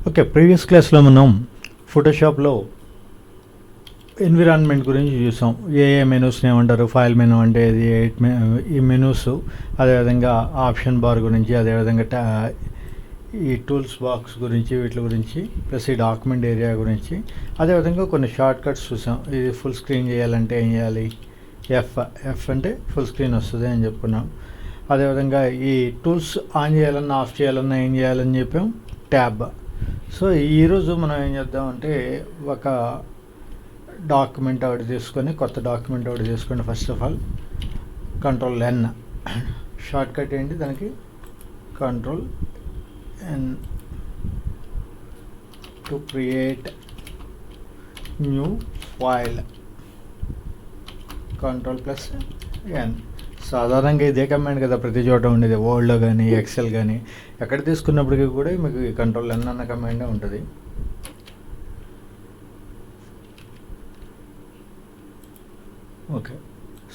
Okay, previous క్లాస్లో మనం ఫోటోషాప్లో environment గురించి చూసాం. ఏ మెనూస్ని ఏమంటారు, ఫైల్ మెనూ అంటే ఇది, ఈ మెనూస్, అదేవిధంగా ఆప్షన్ బార్ గురించి, అదేవిధంగా ఈ టూల్స్ బాక్స్ గురించి, వీటి గురించి, ప్లస్ ఈ డాక్యుమెంట్ ఏరియా గురించి, అదేవిధంగా కొన్ని షార్ట్ కట్స్ చూసాం. ఇది ఫుల్ స్క్రీన్ చేయాలంటే ఏం చేయాలి, ఎఫ్ అంటే ఫుల్ స్క్రీన్ వస్తుంది అని చెప్పుకున్నాం. అదేవిధంగా ఈ టూల్స్ ఆన్ చేయాలన్నా ఆఫ్ చేయాలన్నా ఏం చేయాలని చెప్పాం, ట్యాబ్. సో ఈరోజు మనం ఏం చేద్దామంటే ఒక డాక్యుమెంట్ ఒకటి తీసుకొని, కొత్త డాక్యుమెంట్ ఒకటి తీసుకొని, first of all Ctrl+N, short cut ఏంటి దానికి, Ctrl+N to create new file, Ctrl+N. సాధారణంగా ఇదే కమాండ్ కదా ప్రతి చోట ఉండేది, వర్డ్లో కానీ ఎక్సెల్ కానీ ఎక్కడ తీసుకున్నప్పటికీ కూడా మీకు Ctrl+N అన్న కమాండే ఉంటుంది. ఓకే,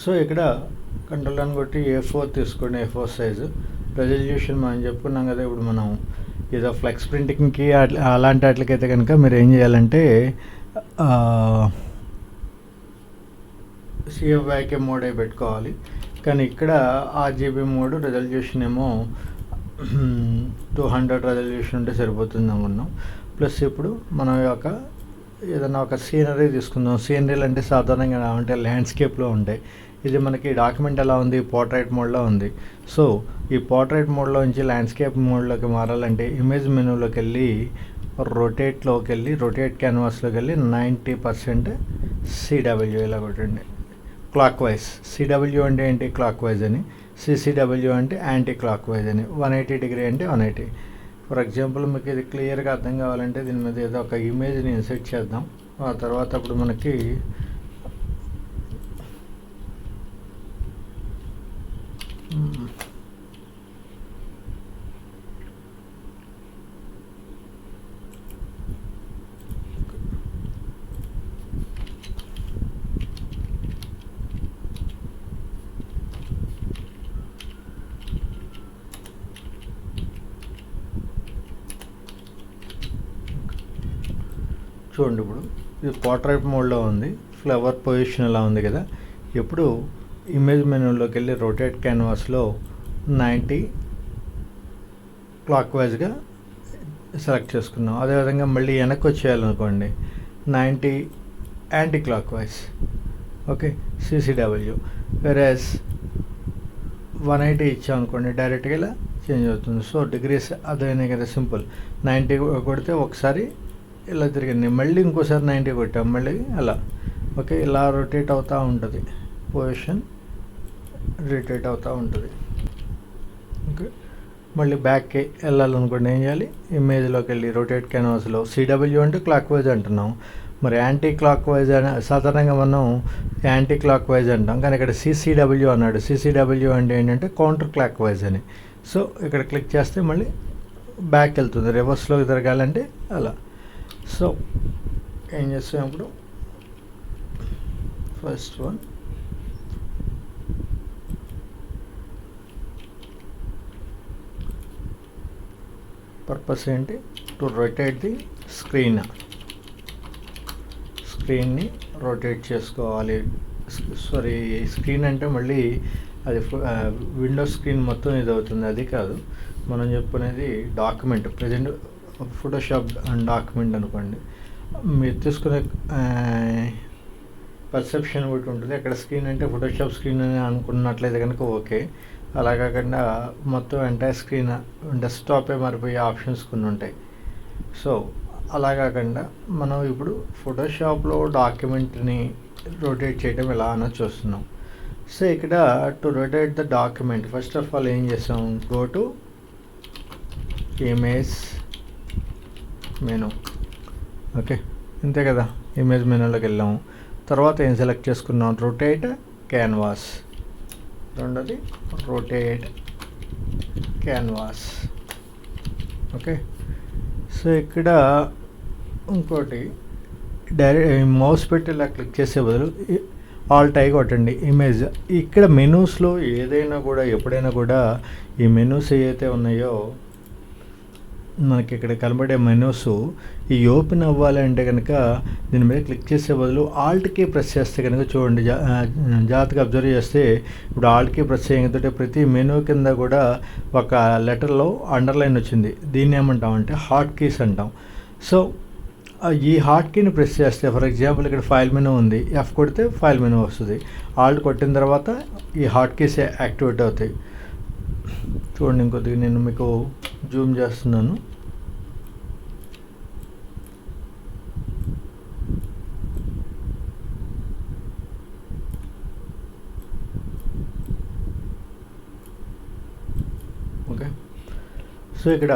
సో ఇక్కడ Ctrl+N కొట్టి A4 తీసుకోండి, A4 సైజు. రెజల్యూషన్ మనం చెప్పుకున్నాం కదా, ఇప్పుడు మనం ఏదో ఫ్లెక్స్ ప్రింటింగ్కి అలాంటి వాటికైతే కనుక మీరు ఏం చేయాలంటే CFYK మోడే పెట్టుకోవాలి. కానీ ఇక్కడ RGB మోడ్, రెజల్యూషన్ ఏమో 200 రెజల్యూషన్ ఉంటే సరిపోతుంది అనుకున్నాం. ప్లస్ ఇప్పుడు మనం ఏదైనా ఒక సీనరీ తీసుకుందాం. సీనరీలు అంటే సాధారణంగా అంటే ల్యాండ్స్కేప్లో ఉంటాయి. ఇది మనకి డాక్యుమెంట్ ఎలా ఉంది, పోర్ట్రైట్ మోడ్లో ఉంది. సో ఈ పోర్ట్రైట్ మోడ్లో నుంచి ల్యాండ్స్కేప్ మోడ్లోకి మారాలంటే ఇమేజ్ మెనూలోకి వెళ్ళి రొటేట్ క్యాన్వాస్లోకి వెళ్ళి 90% CW ఇలా కొట్టండి, క్లాక్ వైజ్. CW అంటే ఏంటి, క్లాక్ వైజ్ అని. CCW అంటే యాంటీ క్లాక్ వైజ్ అని. 180 డిగ్రీ అంటే 180. ఫర్ ఎగ్జాంపుల్ మీకు ఇది క్లియర్గా అర్థం కావాలంటే దీని మీద ఏదో ఒక ఇమేజ్ని ఇన్సర్ట్ చేద్దాం. ఆ తర్వాత అప్పుడు మనకి చూడండి, ఇప్పుడు ఇది పోర్ట్రైట్ మోడ్లో ఉంది, ఫ్లవర్ పొజిషన్ అలా ఉంది కదా. ఇప్పుడు ఇమేజ్ మెనూలోకి వెళ్ళి రొటేట్ క్యాన్వాస్లో 90 క్లాక్ వైజ్గా సెలెక్ట్ చేసుకున్నాం. అదేవిధంగా మళ్ళీ వెనక్కి వచ్చేయాలనుకోండి 90 anti clock wise. Okay, CCW. వెరాజ్ 180 ఇచ్చామనుకోండి, డైరెక్ట్గా ఇలా చేంజ్ అవుతుంది. సో డిగ్రీస్ అదే కదా, సింపుల్. 90 కొడితే ఒకసారి ఇలా తిరిగింది, మళ్ళీ ఇంకోసారి 90 కొట్టాం, మళ్ళీ అలా. ఓకే, ఇలా రొటేట్ అవుతూ ఉంటుంది, పొజిషన్ రొటేట్ అవుతూ ఉంటుంది. ఓకే, మళ్ళీ బ్యాక్కి వెళ్ళాలనుకోండి ఏం చేయాలి, ఇమేజ్లోకి వెళ్ళి రొటేట్ క్యాన్వాస్లో CW అంటే క్లాక్ వైజ్ అంటున్నాం. మరి యాంటీ క్లాక్ వైజ్ అని సాధారణంగా మనం యాంటీ క్లాక్ వైజ్ అంటాం, కానీ ఇక్కడ CCW అన్నాడు. CCW అంటే ఏంటంటే కౌంటర్ క్లాక్ వైజ్ అని. సో ఇక్కడ క్లిక్ చేస్తే మళ్ళీ బ్యాక్ వెళ్తుంది, రివర్స్లోకి తిరగాలంటే అలా. సో ఏం చేస్తాం ఇప్పుడు, ఫస్ట్ వన్ పర్పస్ ఏంటి, టు రొటేట్ ది స్క్రీన్ని రొటేట్ చేసుకోవాలి. సారీ, స్క్రీన్ అంటే మళ్ళీ అది విండోస్ స్క్రీన్ మొత్తం ఇది అవుతుంది, అది కాదు. మనం చెప్పుకునేది డాక్యుమెంట్, ప్రజెంట్ ఫోటోషాప్ డాక్యుమెంట్ అనుకోండి. మీరు తీసుకునే పర్సెప్షన్ ఒకటి ఉంటుంది. అక్కడ స్క్రీన్ అంటే ఫోటోషాప్ స్క్రీన్ అని అనుకున్నట్లయితే కనుక ఓకే. అలా కాకుండా మొత్తం ఎంటైర్ స్క్రీన్ డెస్క్టాపే మారిపోయే ఆప్షన్స్ కొన్ని ఉంటాయి. సో అలా కాకుండా మనం ఇప్పుడు ఫోటోషాప్లో డాక్యుమెంట్ని రొటేట్ చేయడం ఎలా అన్నది చూస్తున్నాం. సో ఇక్కడ to rotate the document, first of all ఏం చేస్తాం, go to image menu. Okay, అంతే కదా, ఇమేజ్ మెనూలోకి వెళ్ళాము. తర్వాత ఏం సెలెక్ట్ చేసుకున్నాం, రొటేట్ క్యాన్వాస్. రెండోది రొటేట్ క్యాన్వాస్. ఓకే, సో ఇక్కడ ఇంకోటి, డైరెక్ట్ మౌస్ పెట్టి ఇలా క్లిక్ చేసే బదులు ఆల్ట్ ఐ కొట్టండి, ఇమేజ్. ఇక్కడ మెనూస్లో ఏదైనా కూడా ఎప్పుడైనా కూడా ఈ మెనూస్ ఏవైతే ఉన్నాయో మనకి ఇక్కడ కనబడే మెనూస్ ఈ ఓపెన్ అవ్వాలంటే కనుక దీని మీద క్లిక్ చేసే బదులు ఆల్ట్కి ప్రెస్ చేస్తే కనుక చూడండి, జాగ్రత్తగా అబ్జర్వ్ చేస్తే ఇప్పుడు ఆల్ట్కి ప్రెస్ చేయడంతో ప్రతి మెనూ కింద కూడా ఒక లెటర్లో అండర్లైన్ వచ్చింది. దీన్ని ఏమంటామంటే హాట్ కీస్ అంటాం. సో ఈ హాట్ కీని ప్రెస్ చేస్తే ఫర్ ఎగ్జాంపుల్ ఇక్కడ ఫైల్ మెనూ ఉంది, ఎఫ్ కొడితే ఫైల్ మెనూ వస్తుంది. ఆల్ట్ కొట్టిన తర్వాత ఈ హాట్ కీస్ యాక్టివేట్ అవుతాయి. చూడండి, ఇంకొద్దిగా నేను మీకు జూమ్ చేస్తున్నాను. ఓకే, సో ఇక్కడ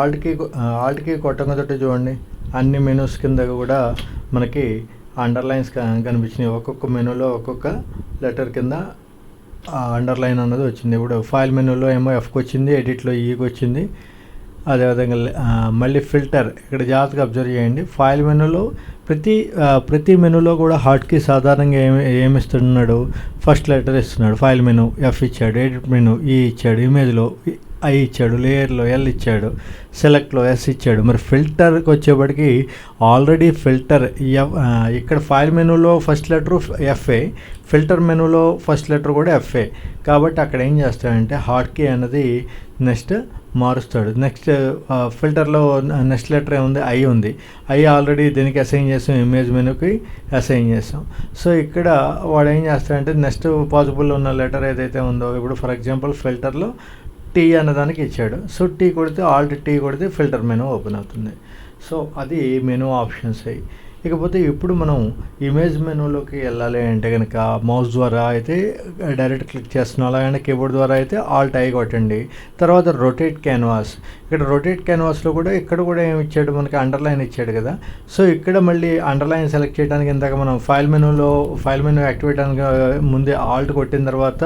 ఆల్ట్ కీ కొట్టంతో చూడండి అన్ని మెనూస్ కింద కూడా మనకి అండర్లైన్స్ కనిపించినాయి. ఒక్కొక్క మెనూలో ఒక్కొక్క లెటర్ కింద అండర్లైన్ అన్నది వచ్చింది. ఇప్పుడు ఫైల్ మెనూలో ఏమో ఎఫ్కి వచ్చింది, ఎడిట్లో ఈకి వచ్చింది. అదేవిధంగా మళ్ళీ ఫిల్టర్ ఇక్కడ జాగ్రత్తగా అబ్జర్వ్ చేయండి. ఫైల్ మెనూలో ప్రతి మెనూలో కూడా హాట్ కీ సాధారణంగా ఏమి ఇస్తున్నాడు, ఫస్ట్ లెటర్ ఇస్తున్నాడు. ఫైల్ మెనూ ఎఫ్ ఇచ్చాడు, ఎడిట్ మెనూ ఈ ఇచ్చాడు, ఇమేజ్లో ఐ ఇచ్చాడు, లేయర్లో ఎల్ ఇచ్చాడు, సెలెక్ట్లో ఎస్ ఇచ్చాడు. మరి ఫిల్టర్కి వచ్చేప్పటికి ఆల్రెడీ ఫిల్టర్ ఇక్కడ ఫైల్ మెనూలో ఫస్ట్ లెటర్ ఎఫ్ఏ, ఫిల్టర్ మెనూలో ఫస్ట్ లెటర్ కూడా ఎఫ్ఏ. కాబట్టి అక్కడ ఏం చేస్తాడంటే హాట్ కీ అన్నది నెక్స్ట్ మారుస్తాడు. నెక్స్ట్ ఫిల్టర్లో నెక్స్ట్ లెటర్ ఏముంది, ఐ ఉంది. ఐ ఆల్రెడీ దీనికి అసైన్ చేసాం, ఇమేజ్ మెనూకి అసైన్ చేసాం. సో ఇక్కడ వాడు ఏం చేస్తాడంటే నెక్స్ట్ పాసిబుల్ ఉన్న లెటర్ ఏదైతే ఉందో, ఇప్పుడు ఫర్ ఎగ్జాంపుల్ ఫిల్టర్లో టీ అన్నదానికి ఇచ్చాడు. సో టీ కొడితే ఆల్ట్ టీ కొడితే ఫిల్టర్ మెనూ ఓపెన్ అవుతుంది. సో అది మెనూ ఆప్షన్స్ అయ్యి. ఇకపోతే ఇప్పుడు మనం ఇమేజ్ మెనూలోకి వెళ్ళాలి అంటే కనుక మౌస్ ద్వారా అయితే డైరెక్ట్ క్లిక్ చేస్తున్నాం, అలాగే కీబోర్డ్ ద్వారా అయితే ఆల్ట్ ఐ కొట్టండి. తర్వాత రొటేట్ క్యాన్వాస్. ఇక్కడ రొటేట్ క్యాన్వాస్లో కూడా ఇక్కడ కూడా ఏమి ఇచ్చాడు, మనకి అండర్లైన్ ఇచ్చాడు కదా. సో ఇక్కడ మళ్ళీ అండర్లైన్ సెలెక్ట్ చేయడానికి ఇందాక మనం ఫైల్ మెనూ యాక్టివేట్ అవడానికి ముందే ఆల్ట్ కొట్టిన తర్వాత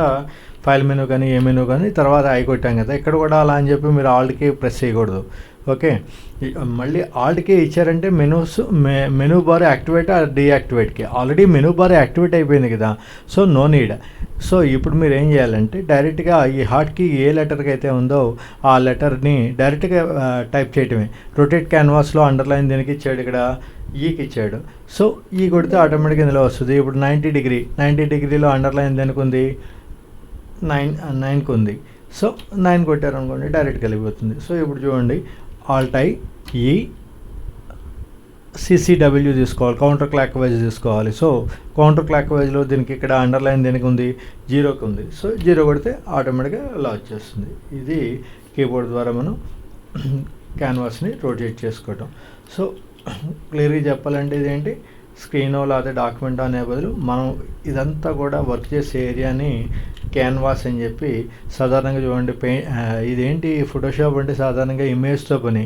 ఫైల్ మెనూ కానీ ఏ మెనూ కానీ తర్వాత ఐ కొట్టాం కదా. ఇక్కడ కూడా అలా అని చెప్పి మీరు ఆల్ట్కి ప్రెస్ చేయకూడదు. ఓకే, మళ్ళీ ఆల్ట్కి ఇచ్చారంటే మెనూ బార్ యాక్టివేట్ డీయాక్టివేట్కి. ఆల్రెడీ మెనూ బార్ యాక్టివేట్ అయిపోయింది కదా, సో నో నీడ్. సో ఇప్పుడు మీరు ఏం చేయాలంటే డైరెక్ట్గా ఈ హాట్కి ఏ లెటర్కి అయితే ఉందో ఆ లెటర్ని డైరెక్ట్గా టైప్ చేయటమే. రొటేట్ క్యాన్వాస్లో అండర్లైన్ దీనికి ఇచ్చాడు, ఇక్కడ ఈకి ఇచ్చాడు. సో ఈ కొడితే ఆటోమేటిక్గా ఇందులో వస్తుంది. ఇప్పుడు 90 డిగ్రీలో అండర్లైన్ దేనికి ఉంది, 9కి ఉంది. సో 9 కొట్టారనుకోండి డైరెక్ట్గా వెళ్ళిపోతుంది. సో ఇప్పుడు చూడండి ఆల్ట్ ఐ ఈ సిసిడబ్ల్యూ తీసుకోవాలి, కౌంటర్ క్లాక్ వైజ్ తీసుకోవాలి. సో కౌంటర్ క్లాక్ వైజ్లో దీనికి ఇక్కడ అండర్లైన్ దేనికి ఉంది, 0కి ఉంది. సో 0 కొడితే ఆటోమేటిక్గా అలా వచ్చేస్తుంది. ఇది కీబోర్డ్ ద్వారా మనం క్యాన్వాస్ని రొటేట్ చేసుకోవటం. సో క్లియర్గా చెప్పాలంటే ఇదేంటి, స్క్రీనో లేకపోతే డాక్యుమెంట్ అనే బదులు మనం ఇదంతా కూడా వర్క్ చేసే ఏరియాని క్యాన్వాస్ అని చెప్పి సాధారణంగా చూడండి. ఇదేంటి ఫోటోషాప్ అంటే సాధారణంగా ఇమేజ్తో పని.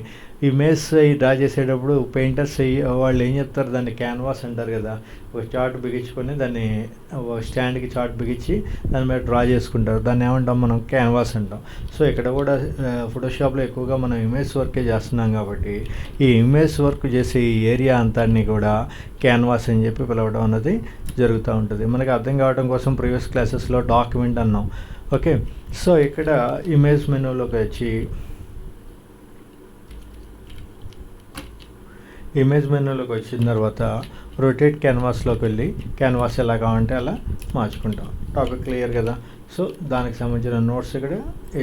ఇమేజ్ డ్రా చేసేటప్పుడు పెయింటర్స్ వాళ్ళు ఏం చెప్తారు, దాన్ని క్యాన్వాస్ అంటారు కదా. ఒక చార్ట్ బిగించుకొని దాన్ని స్టాండ్కి చార్ట్ బిగించి దాని మీద డ్రా చేసుకుంటారు. దాన్ని ఏమంటాం మనం, క్యాన్వాస్ అంటాం. సో ఇక్కడ కూడా ఫోటోషాప్లో ఎక్కువగా మనం ఇమేజ్ వర్కే చేస్తున్నాం కాబట్టి ఈ ఇమేజ్ వర్క్ చేసే ఈ ఏరియా అంతాన్ని కూడా క్యాన్వాస్ అని చెప్పి పిలవడం అన్నది జరుగుతూ ఉంటుంది. మనకి అర్థం కావడం కోసం ప్రీవియస్ క్లాసెస్లో డాక్యుమెంట్ అన్నాం. ఓకే, సో ఇక్కడ ఇమేజ్ మెనూలోకి వచ్చి ఇమేజ్ మెనూలోకి వచ్చిన తర్వాత రొటేట్ క్యాన్వాస్లోకి వెళ్ళి క్యాన్వాస్ ఎలా కావాలంటే అలా మార్చుకుంటాం. టాపిక్ క్లియర్ కదా. సో దానికి సంబంధించిన నోట్స్ ఇక్కడ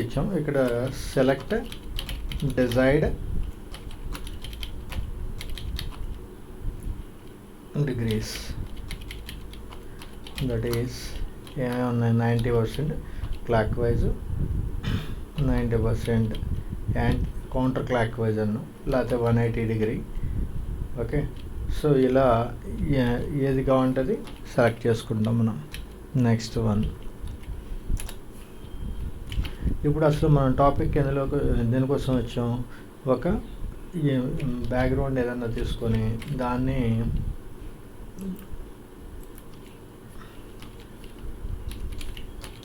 ఇచ్చాం. ఇక్కడ select desired degrees, that is ఏమేమి ఉన్నాయి, 90% clock wise, 90% and counter clock wise అన్నాం, లేకపోతే 180 డిగ్రీ. ఓకే, సో ఇలా ఏది కావాలంటే సెలెక్ట్ చేసుకుంటాం మనం. Next one. ఇప్పుడు అసలు మనం టాపిక్ దేనికోసం వచ్చాం, ఒక బ్యాక్గ్రౌండ్ ఏదన్నా తీసుకొని దాన్ని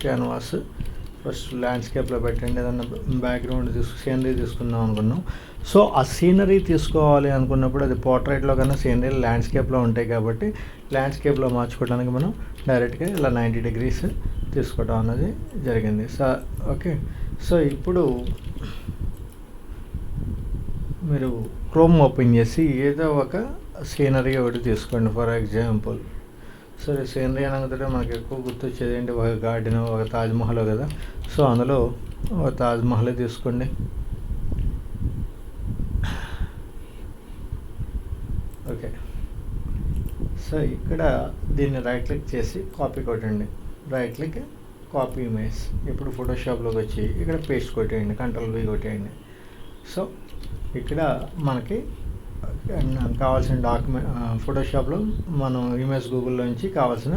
క్యాన్వాస్ ఫస్ట్ ల్యాండ్స్కేప్లో పెట్టండి. ఏదన్నా బ్యాక్గ్రౌండ్ సీనరీ తీసుకుందాం అనుకున్నాం. సో ఆ సీనరీ తీసుకోవాలి అనుకున్నప్పుడు అది పోర్ట్రైట్లో కన్నా సీనరీ ల్యాండ్స్కేప్లో ఉంటాయి కాబట్టి ల్యాండ్స్కేప్లో మార్చుకోవడానికి మనం డైరెక్ట్గా ఇలా 90 డిగ్రీస్ తీసుకోవడం అన్నది జరిగింది. ఓకే, సో ఇప్పుడు మీరు క్రోమ్ ఓపెన్ చేసి ఏదో ఒక సీనరీ ఒకటి తీసుకోండి. ఫర్ ఎగ్జాంపుల్ సరే, సీనరీ అనగానే మనకి ఎక్కువ గుర్తొచ్చేది ఏంటి, ఒక గార్డెన్, ఒక తాజ్మహల్ కదా. సో అందులో ఒక తాజ్మహల్ తీసుకోండి. ఓకే, సో ఇక్కడ దీన్ని రైట్ క్లిక్ చేసి కాపీ కొట్టండి. Right click, copy image. ఇప్పుడు ఫోటోషాప్లోకి వచ్చి ఇక్కడ పేస్ట్ కొట్టేయండి, Ctrl+V కొట్టేయండి. సో ఇక్కడ మనకి కావాల్సిన డాక్యుమెంట్ ఫోటోషాప్లో మనం ఇమేజ్ గూగుల్లోంచి కావాల్సిన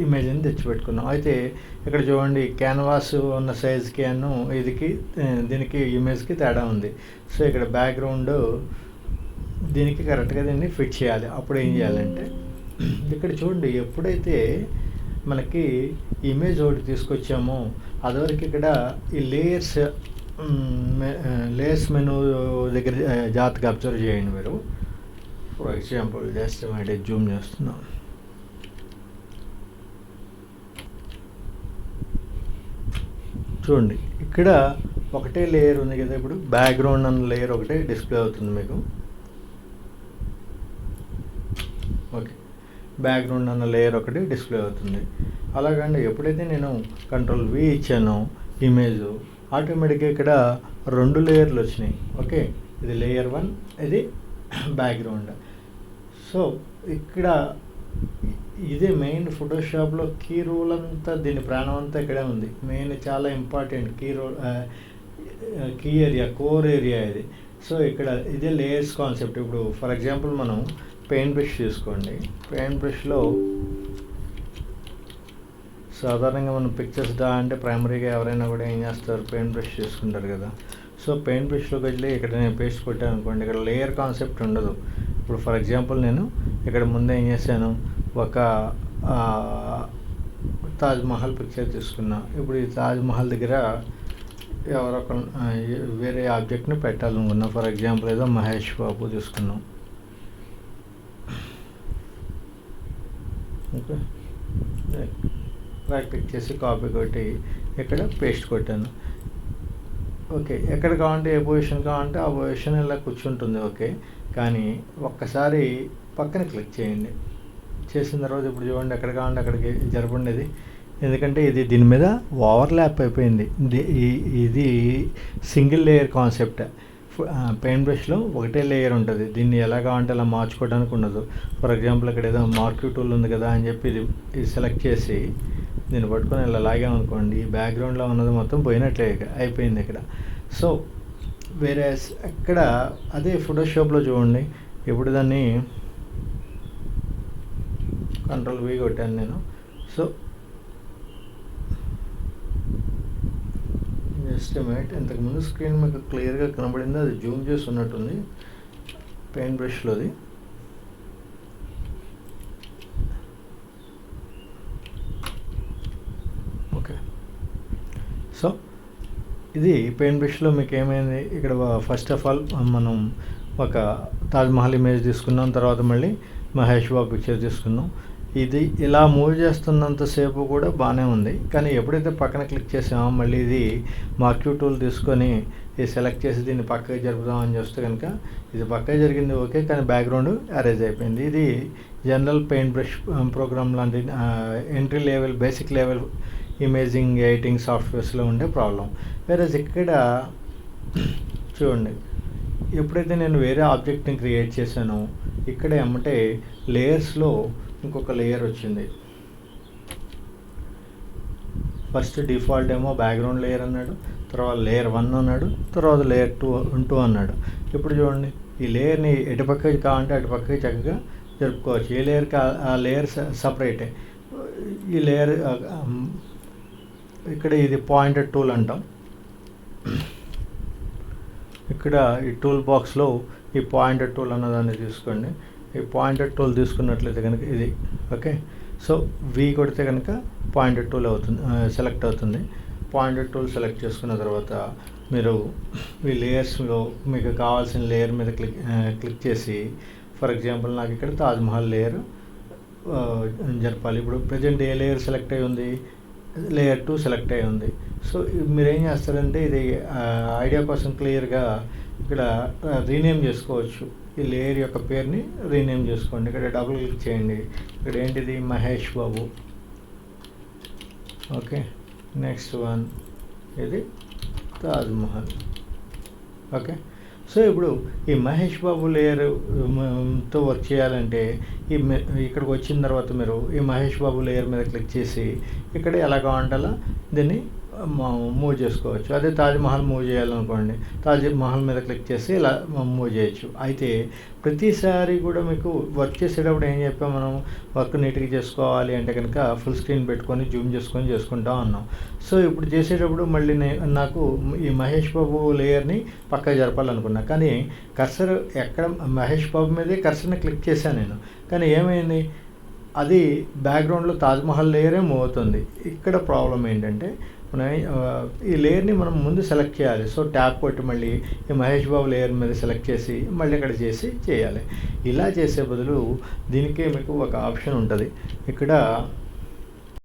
ఇమేజ్ని తెచ్చిపెట్టుకున్నాం. అయితే ఇక్కడ చూడండి, క్యాన్వాస్ ఉన్న సైజ్కి దీనికి ఇమేజ్కి తేడా ఉంది. సో ఇక్కడ బ్యాక్గ్రౌండ్ దీనికి కరెక్ట్గా దీన్ని ఫిట్ చేయాలి. అప్పుడు ఏం చేయాలంటే ఇక్కడ చూడండి, ఎప్పుడైతే మనకి ఇమేజ్ ఒకటి తీసుకొచ్చామో అదివరకు ఇక్కడ ఈ లేయర్స్ మెనూ దగ్గర జాగ్రత్తగా అబ్జర్వ్ చేయండి మీరు. ఫర్ ఎగ్జాంపుల్ జస్ట్ అంటే జూమ్ చేస్తున్నాం. చూడండి, ఇక్కడ ఒకటే లేయర్ ఉంది కదా. ఇప్పుడు బ్యాక్గ్రౌండ్ అన్న లేయర్ ఒకటే డిస్ప్లే అవుతుంది మీకు. ఓకే, బ్యాక్గ్రౌండ్ అన్న లేయర్ ఒకటి డిస్ప్లే అవుతుంది. అలాగండి ఎప్పుడైతే నేను Ctrl+V ఇచ్చానో ఇమేజ్, ఆటోమేటిక్గా ఇక్కడ 2 లేయర్లు వచ్చినాయి. ఓకే, ఇది లేయర్ 1, ఇది బ్యాక్గ్రౌండ్. సో ఇక్కడ ఇదే మెయిన్ ఫోటోషాప్లో కీ రూల్ అంతా, దీని ప్రాణం అంతా ఇక్కడే ఉంది. మెయిన్ చాలా important key area, core area ఇది. సో ఇక్కడ ఇదే లేయర్స్ కాన్సెప్ట్. ఇప్పుడు ఫర్ ఎగ్జాంపుల్ మనం పెయింట్ బ్రష్ తీసుకోండి. పెయింట్ బ్రష్లో సాధారణంగా మనం పిక్చర్స్ అంటే ప్రైమరీగా ఎవరైనా కూడా ఏం చేస్తారు, పెయింట్ బ్రష్ చేసుకుంటారు కదా. సో పెయింట్ బ్రష్లోకి వెళ్ళి ఇక్కడ నేను పేస్ట్ కొట్టాను అనుకోండి, ఇక్కడ లేయర్ కాన్సెప్ట్ ఉండదు. ఇప్పుడు ఫర్ ఎగ్జాంపుల్ నేను ఇక్కడ ముందే ఏం చేశాను, ఒక తాజ్మహల్ పిక్చర్ తీసుకున్నా. ఇప్పుడు ఈ తాజ్మహల్ దగ్గర ఎవరొక వేరే ఆబ్జెక్ట్ని పెట్టాలనుకున్నా. ఫర్ ఎగ్జాంపుల్ ఏదో మహేష్ బాబు తీసుకున్నాం. ఓకే, రైట్ క్లిక్ చేసి కాపీ కొట్టి ఇక్కడ పేస్ట్ కొట్టాను. ఓకే, ఎక్కడ కావాలంటే ఏ పొజిషన్ కావాలంటే ఆ పొజిషన్ ఇలా కూర్చుంటుంది. ఓకే, కానీ ఒక్కసారి పక్కన క్లిక్ చేయండి. చేసిన తర్వాత ఇప్పుడు చూడండి, ఎక్కడ కావాలంటే అక్కడికి జరపండి. ఎందుకంటే ఇది దీని మీద ఓవర్లాప్ అయిపోయింది. ఇది సింగిల్ లేయర్ కాన్సెప్ట్. పెయింట్ బ్రష్లో ఒకటే లేయర్ ఉంటుంది. దీన్ని ఎలా కావాలంటే అలా మార్చుకోవడానికి ఉండదు. ఫర్ ఎగ్జాంపుల్ ఇక్కడ ఏదో మార్క్యూ టూల్ ఉంది కదా అని చెప్పి ఇది సెలెక్ట్ చేసి దీన్ని పట్టుకొని ఇలా లాగామనుకోండి, ఈ బ్యాక్గ్రౌండ్లో ఉన్నది మొత్తం పోయినట్లే అయిపోయింది ఇక్కడ. సో వేరే ఇక్కడ అదే ఫోటోషాప్లో చూడండి, ఇప్పుడు దాన్ని Ctrl+V కొట్టాను నేను. సో ఎస్టిమేట్ ఇంతకుముందు స్క్రీన్ మీకు క్లియర్గా కనబడింది, అది జూమ్ చేసి ఉన్నట్టుంది పెయింట్ బ్రష్లోది. ఓకే, సో ఇది పెయింట్ బ్రష్లో మీకు ఏమైంది, ఇక్కడ ఫస్ట్ ఆఫ్ ఆల్ మనం ఒక తాజ్మహల్ ఇమేజ్ తీసుకున్నాం, తర్వాత మళ్ళీ మహేష్ బాబు పిక్చర్ తీసుకున్నాం. ఇది ఇలా మూవ్ చేస్తున్నంతసేపు కూడా బాగానే ఉంది. కానీ ఎప్పుడైతే పక్కన క్లిక్ చేసామో మళ్ళీ ఇది మార్క్యూ టూల్ తీసుకొని ఇది సెలెక్ట్ చేసి దీన్ని పక్కకి జరుపుదామని చూస్తే కనుక ఇది పక్కకి జరిగింది. ఓకే, కానీ బ్యాక్గ్రౌండ్ అరేంజ్ అయిపోయింది. ఇది జనరల్ పెయింట్ బ్రష్ ప్రోగ్రామ్ లాంటి entry level, basic level imaging editing సాఫ్ట్వేర్స్లో ఉండే ప్రాబ్లం. వేరే ఇక్కడ చూడండి, ఎప్పుడైతే నేను వేరే ఆబ్జెక్ట్ని క్రియేట్ చేశానో ఇక్కడ ఏమంటే లేయర్స్లో ఇంకొక లేయర్ వచ్చింది. ఫస్ట్ డిఫాల్ట్ ఏమో బ్యాక్గ్రౌండ్ లేయర్ అన్నాడు, తర్వాత లేయర్ 1 అన్నాడు, తర్వాత లేయర్ 2 అన్నాడు. ఇప్పుడు చూడండి, ఈ లేయర్ని ఎటుపక్కకి కావాలంటే అటుపక్కకి చక్కగా జరుపుకోవచ్చు. ఏ లేయర్కి ఆ లేయర్ సపరేటే. ఈ లేయర్ ఇక్కడ ఇది పాయింటెడ్ టూల్ అంటాం. ఇక్కడ ఈ టూల్ బాక్స్లో ఈ పాయింటెడ్ టూల్ అన్నదాన్ని తీసుకోండి. ఈ పాయింటెడ్ టూల్ తీసుకున్నట్లయితే కనుక ఇది ఓకే. సో వి కొడితే కనుక పాయింటెడ్ టూల్ అవుతుంది, సెలెక్ట్ అవుతుంది. పాయింటెడ్ టూల్ సెలెక్ట్ చేసుకున్న తర్వాత మీరు ఈ లేయర్స్లో మీకు కావాల్సిన లేయర్ మీద క్లిక్ చేసి, ఫర్ ఎగ్జాంపుల్ నాకు ఇక్కడ తాజ్మహల్ లేయర్ జరపాలి. ఇప్పుడు ప్రజెంట్ ఏ లేయర్ సెలెక్ట్ అయి ఉంది, లేయర్ 2 సెలెక్ట్ అయి ఉంది. సో మీరు ఏం చేస్తారంటే ఇది ఐడియా కోసం క్లియర్గా ఇక్కడ రీనేమ్ చేసుకోవచ్చు. ఈ లేయర్ యొక్క పేరుని రీనేమ్ చేసుకోండి. ఇక్కడ డబుల్ క్లిక్ చేయండి. ఇక్కడ ఏంటిది, Mahesh Babu. Okay, next one ఇది తాజ్మహల్. ఓకే, సో ఇప్పుడు ఈ మహేష్ బాబు లేయర్తో వర్క్ చేయాలంటే ఇక్కడికి వచ్చిన తర్వాత మీరు ఈ మహేష్ బాబు లేయర్ మీద క్లిక్ చేసి ఇక్కడ ఎలా కావాలంటే దీన్ని మూవ్ చేసుకోవచ్చు. అదే తాజ్మహల్ మూవ్ చేయాలనుకోండి, తాజ్మహల్ మీద క్లిక్ చేసి ఇలా మూవ్ చేయొచ్చు. అయితే ప్రతిసారి కూడా మీకు వర్క్ చేసేటప్పుడు ఏం చెప్పాం మనం, వర్క్ నీట్గా చేసుకోవాలి అంటే కనుక ఫుల్ స్క్రీన్ పెట్టుకొని జూమ్ చేసుకొని చేసుకుంటా ఉన్నాం. సో ఇప్పుడు చేసేటప్పుడు మళ్ళీ నాకు ఈ మహేష్ బాబు లేయర్ని పక్కకు జరపాలనుకున్నా, కానీ కర్సర్ ఎక్కడ మహేష్ బాబు మీదే కర్సర్ని క్లిక్ చేశాను నేను. కానీ ఏమైంది, అది బ్యాక్గ్రౌండ్లో తాజ్మహల్ లేయరే మూవ్ అవుతుంది. ఇక్కడ ప్రాబ్లం ఏంటంటే ఈ లేయర్ని మనం ముందు సెలెక్ట్ చేయాలి. సో ట్యాప్ కొట్టి మళ్ళీ ఈ మహేష్ బాబు లేయర్ మీద సెలెక్ట్ చేసి మళ్ళీ ఇక్కడ చేయాలి. ఇలా చేసే బదులు దీనికే మీకు ఒక ఆప్షన్ ఉంటుంది. ఇక్కడ